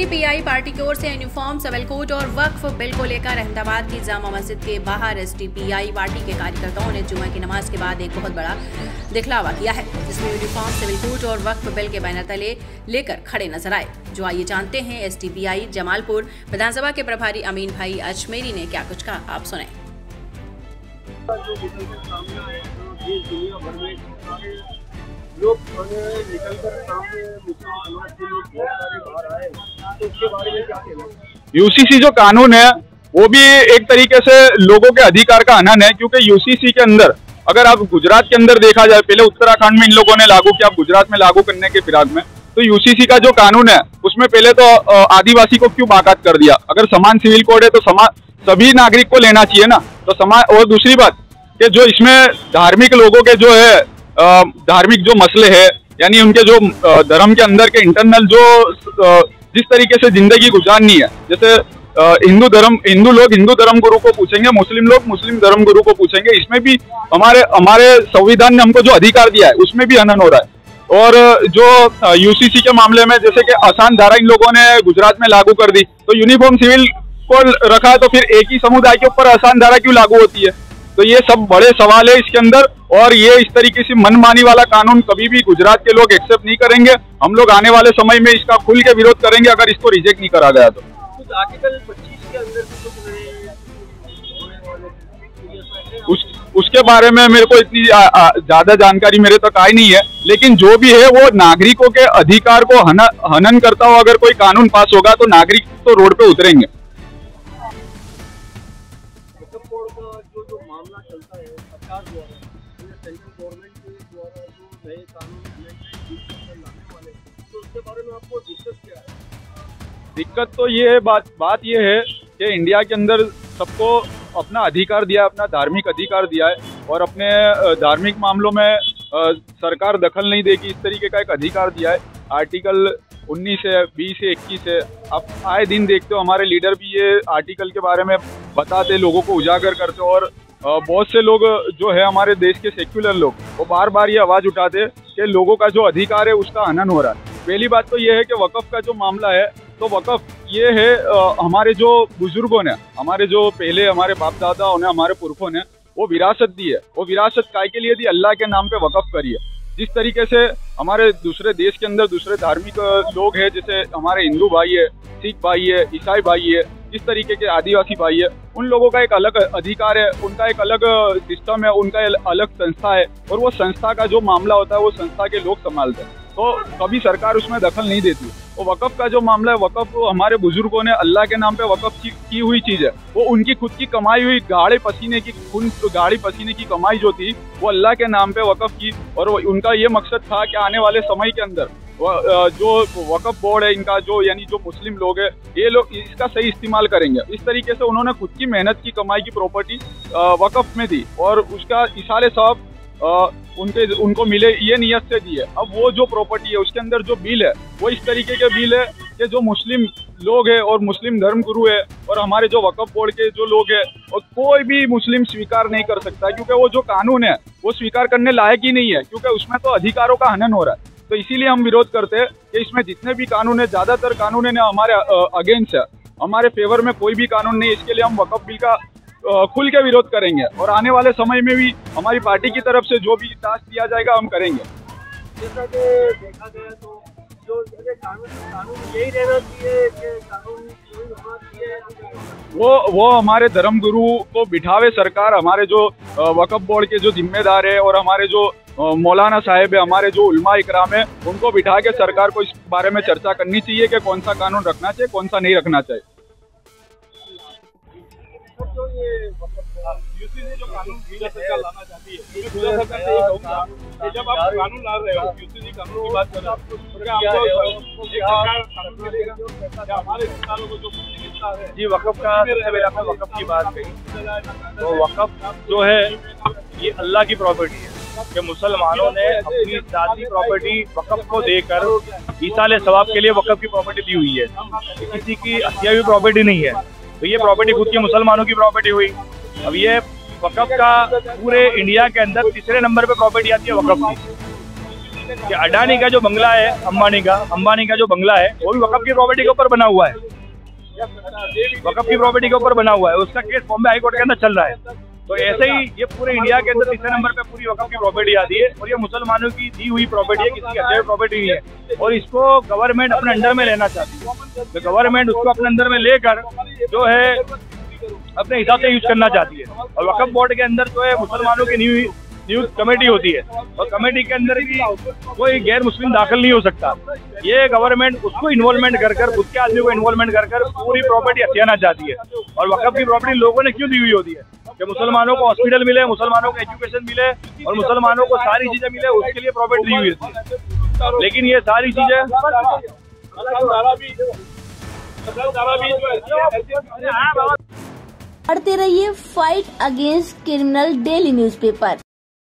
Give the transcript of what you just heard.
STPI party की ओर से uniform, civil code और वक्फ बिल को लेकर अहमदाबाद की जामा मस्जिद के बाहर एसटीपीआई पार्टी के कार्यकर्ताओं ने जुमा की नमाज के बाद एक बहुत बड़ा दिखलावा किया है, जिसमें यूनिफॉर्म, सिविल कोड और वक्फ बिल के बैनर तले लेकर खड़े नजर आए। जो आइए जानते हैं एसटीपीआई जमालपुर विधानसभा के प्रभारी अमीन भाई अजमेरी ने क्या कुछ कहा, आप सुने। लोग निकलकर सामने समाज के लोग बहुत सारे बाहर आए, तो उसके बारे में क्या कहना है? यूसीसी जो कानून है वो भी एक तरीके से लोगों के अधिकार का हनन है, क्योंकि यूसीसी के अंदर अगर आप गुजरात के अंदर देखा जाए, पहले उत्तराखंड में इन लोगों ने लागू किया, अब गुजरात में लागू करने के फिराक में, तो यूसीसी का जो कानून है उसमें पहले तो आदिवासी को क्यों बाकात कर दिया। अगर समान सिविल कोड है तो सभी नागरिक को लेना चाहिए ना। तो समान, और दूसरी बात कि जो इसमें धार्मिक लोगों के जो है धार्मिक जो मसले है, यानी उनके जो धर्म के अंदर के इंटरनल जो जिस तरीके से जिंदगी गुजारनी है, जैसे हिंदू लोग हिंदू धर्म गुरु को पूछेंगे, मुस्लिम लोग मुस्लिम धर्म गुरु को पूछेंगे, इसमें भी हमारे संविधान ने हमको जो अधिकार दिया है उसमें भी हनन हो रहा है। और जो यूसीसी के मामले में जैसे कि आसान धारा इन लोगों ने गुजरात में लागू कर दी, तो यूनिफॉर्म सिविल कोड रखा है, तो फिर एक ही समुदाय के ऊपर आसान धारा क्यों लागू होती है? तो ये सब बड़े सवाल है इसके अंदर, और ये इस तरीके से मनमानी वाला कानून कभी भी गुजरात के लोग एक्सेप्ट नहीं करेंगे। हम लोग आने वाले समय में इसका खुल के विरोध करेंगे अगर इसको रिजेक्ट नहीं करा गया तो। आर्टिकल 25 के अंदर उसके बारे में मेरे को इतनी ज्यादा जानकारी मेरे तक आई नहीं है, लेकिन जो भी है वो नागरिकों के अधिकार को हनन करता हो अगर कोई कानून पास होगा तो नागरिक तो रोड पे उतरेंगे। मामला चलता है सरकार द्वारा, सेंट्रल गवर्नमेंट के द्वारा जो नए कानून लाने वाले, तो उसके बारे में आपको दिक्कत क्या है? दिक्कत तो ये है, बात ये है कि इंडिया के अंदर सबको अपना अधिकार दिया है, अपना धार्मिक अधिकार दिया है, और अपने धार्मिक मामलों में सरकार दखल नहीं देगी, इस तरीके का एक अधिकार दिया है। आर्टिकल 19 है, 20 है, 21 है। अब आए दिन देखते हो हमारे लीडर भी ये आर्टिकल के बारे में बताते, लोगों को उजागर करते, और बहुत से लोग जो है हमारे देश के सेक्युलर लोग वो बार बार ये आवाज उठाते कि लोगों का जो अधिकार है उसका हनन हो रहा है। पहली बात तो ये है कि वक़्फ़ का जो मामला है, तो वक़्फ़ ये है हमारे जो बुजुर्गों ने, हमारे जो पहले हमारे बाप दादाओं ने, हमारे पुरखों ने वो विरासत दी है। वो विरासत काय के लिए दी? अल्लाह के नाम पे वक़्फ़ करी है। जिस तरीके से हमारे दूसरे देश के अंदर दूसरे धार्मिक लोग हैं, जैसे हमारे हिंदू भाई है, सिख भाई है, ईसाई भाई है, इस तरीके के आदिवासी भाई है, उन लोगों का एक अलग अधिकार है, उनका एक अलग सिस्टम है, उनका अलग संस्था है, और वो संस्था का जो मामला होता है वो संस्था के लोग संभालते हैं, तो कभी सरकार उसमें दखल नहीं देती। वो वक़्फ़ का जो मामला है, वक़्फ़ हमारे बुजुर्गों ने अल्लाह के नाम पे वक़्फ़ की हुई चीज़ है। वो उनकी खुद की कमाई हुई गाढ़े पसीने की कमाई जो थी वो अल्लाह के नाम पे वक़्फ़ की, और उनका ये मकसद था कि आने वाले समय के अंदर जो वक़्फ़ बोर्ड है इनका, जो यानी जो मुस्लिम लोग है, ये लोग इसका सही इस्तेमाल करेंगे। इस तरीके से उन्होंने खुद की मेहनत की कमाई की प्रॉपर्टी वक़्फ़ में दी, और उसका इशारे साहब उनको मिले ये नियत से दी है। अब वो जो प्रॉपर्टी है उसके अंदर जो बिल है वो इस तरीके के बिल है कि जो मुस्लिम लोग है और मुस्लिम धर्म गुरु है और हमारे जो वक़्फ़ बोर्ड के जो लोग है, और कोई भी मुस्लिम स्वीकार नहीं कर सकता, क्योंकि वो जो कानून है वो स्वीकार करने लायक ही नहीं है, क्योंकि उसमें तो अधिकारों का हनन हो रहा है। तो इसीलिए हम विरोध करते हैं कि इसमें जितने भी कानून है, ज्यादातर कानून है हमारे अगेंस्ट है, हमारे फेवर में कोई भी कानून नहीं। इसके लिए हम वक़्फ़ बिल का खुल के विरोध करेंगे, और आने वाले समय में भी हमारी पार्टी की तरफ से जो भी टास्क दिया जाएगा हम करेंगे। जैसा कि देखा गया तो जो कानून यही रहना चाहिए कि कानून होना चाहिए, वो हमारे धर्म गुरु को बिठावे सरकार, हमारे जो वक़्फ़ बोर्ड के जो जिम्मेदार है और हमारे जो मौलाना साहेब है, हमारे जो उलमा इकराम है, उनको बिठा के सरकार को इस बारे में चर्चा करनी चाहिए कि कौन सा कानून रखना चाहिए, कौन सा नहीं रखना चाहिए। तो ये यूसीसी जो कानून सरकार लाना चाहती है, सरकार से ये कहूँगा कि जब आप कानून ला रहे हो, यूसीसी कानून की बात कर रहे हो, तो क्या कानून मिलेगा? क्या हमारे किसानों को जो मिलता है? जी, वक़्फ़ का सबसे आपने वक़्फ़ की बात कही, तो वक़्फ़ जो है ये अल्लाह की प्रॉपर्टी है, कि मुसलमानों ने अपनी जाती प्रॉपर्टी वक़्फ़ को देकर ईसाले सवाब के लिए वक़्फ़ की प्रॉपर्टी दी हुई है। किसी की हत्या हुई प्रॉपर्टी नहीं है, तो ये प्रॉपर्टी खुद की मुसलमानों की प्रॉपर्टी हुई। अब ये वक़्फ़ का पूरे इंडिया के अंदर तीसरे नंबर पे प्रॉपर्टी आती है वक़्फ़ की। कि अडानी का जो बंगला है, अंबानी का जो बंगला है, वो भी वक़्फ़ की प्रॉपर्टी के ऊपर बना हुआ है, वक़्फ़ की प्रॉपर्टी के ऊपर बना हुआ है। उसका केस बॉम्बे हाई कोर्ट के अंदर चल रहा है। तो ऐसे ही ये पूरे इंडिया के अंदर तीसरे नंबर पे पूरी वक़्फ़ की प्रॉपर्टी आती है, और ये मुसलमानों की दी हुई प्रॉपर्टी है, किसी की अकेले प्रॉपर्टी नहीं है। और इसको गवर्नमेंट अपने अंडर में लेना चाहती है, तो गवर्नमेंट उसको अपने अंदर में लेकर जो है अपने हिसाब से यूज करना चाहती है। और वक़्फ़ बोर्ड के अंदर जो है मुसलमानों की न्यूज कमेटी होती है, और कमेटी के अंदर भी कोई गैर मुस्लिम दाखिल नहीं हो सकता। ये गवर्नमेंट उसको इन्वॉल्वमेंट कर खुद के आदमी को इन्वॉल्वमेंट कर पूरी प्रॉपर्टी हथियाना चाहती है। और वक़्फ़ की प्रॉपर्टी लोगों ने क्यों दी हुई होती है कि मुसलमानों को हॉस्पिटल मिले, मुसलमानों को एजुकेशन मिले, और मुसलमानों को सारी चीजें मिले, उसके लिए प्रॉपर्टी दी हुई होती है। लेकिन ये सारी चीजें पढ़ते रहिए fight against criminal daily newspaper.